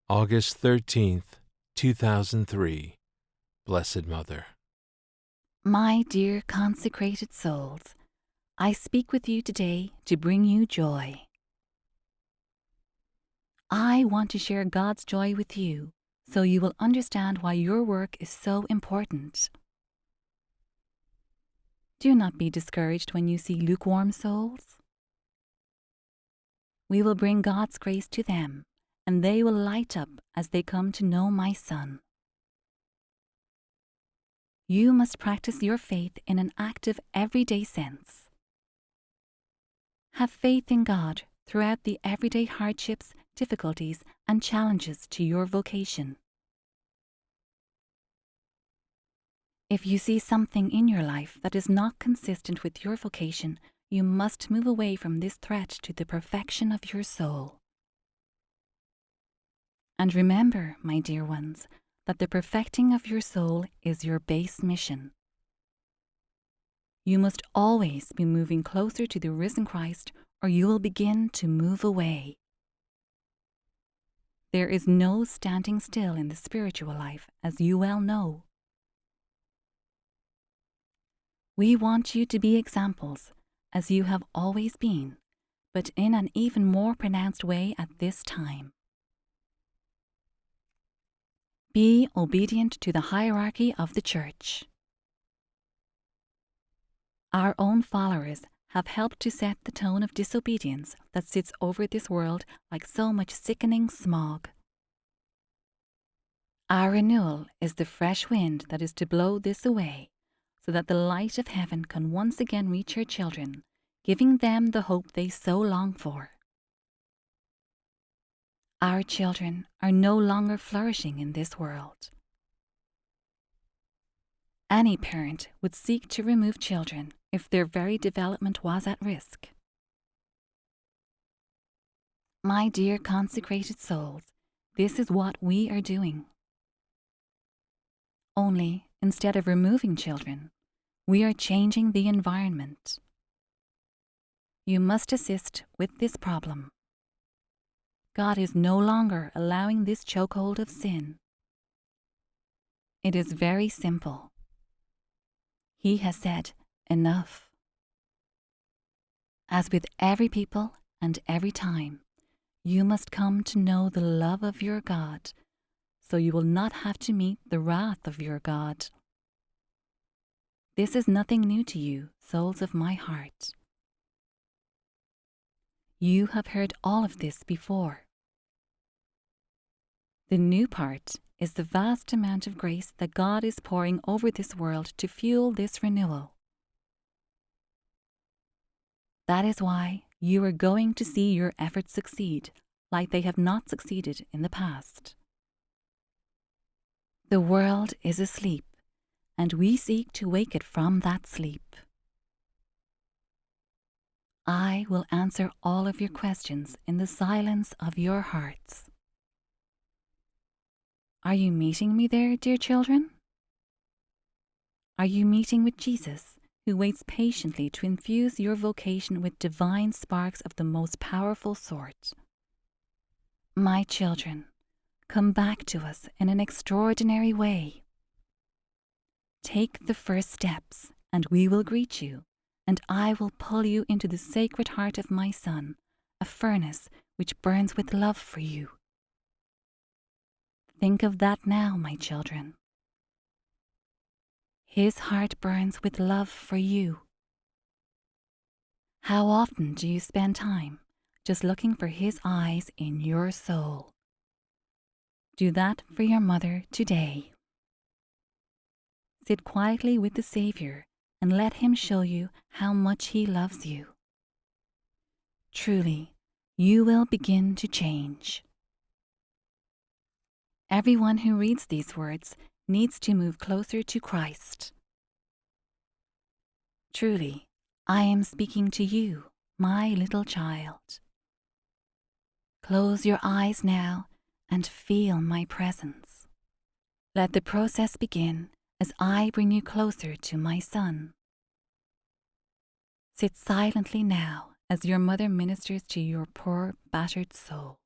August 13th, 2003. Blessed Mother. My dear consecrated souls, I speak with you today to bring you joy. I want to share God's joy with you so you will understand why your work is so important. Do not be discouraged when you see lukewarm souls. We will bring God's grace to them, and they will light up as they come to know my Son. You must practice your faith in an active, everyday sense. Have faith in God throughout the everyday hardships, difficulties, and challenges to your vocation. If you see something in your life that is not consistent with your vocation, you must move away from this threat to the perfection of your soul. And remember, my dear ones, that the perfecting of your soul is your base mission. You must always be moving closer to the risen Christ, or you will begin to move away. There is no standing still in the spiritual life, as you well know. We want you to be examples, as you have always been, but in an even more pronounced way at this time. Be obedient to the hierarchy of the Church. Our own followers have helped to set the tone of disobedience that sits over this world like so much sickening smog. Our renewal is the fresh wind that is to blow this away, so that the light of heaven can once again reach your children, giving them the hope they so long for. Our children are no longer flourishing in this world. Any parent would seek to remove children if their very development was at risk. My dear consecrated souls, this is what we are doing. Only, instead of removing children, we are changing the environment. You must assist with this problem. God is no longer allowing this chokehold of sin. It is very simple. He has said, enough. As with every people and every time, you must come to know the love of your God, so you will not have to meet the wrath of your God. This is nothing new to you, souls of my heart. You have heard all of this before. The new part is the vast amount of grace that God is pouring over this world to fuel this renewal. That is why you are going to see your efforts succeed like they have not succeeded in the past. The world is asleep, and we seek to wake it from that sleep. I will answer all of your questions in the silence of your hearts. Are you meeting me there, dear children? Are you meeting with Jesus, who waits patiently to infuse your vocation with divine sparks of the most powerful sort? My children, come back to us in an extraordinary way. Take the first steps, and we will greet you, and I will pull you into the sacred heart of my Son, a furnace which burns with love for you. Think of that now, my children. His heart burns with love for you. How often do you spend time just looking for His eyes in your soul? Do that for your mother today. Sit quietly with the Savior and let Him show you how much He loves you. Truly, you will begin to change. Everyone who reads these words needs to move closer to Christ. Truly, I am speaking to you, my little child. Close your eyes now and feel my presence. Let the process begin as I bring you closer to my Son. Sit silently now as your mother ministers to your poor, battered soul.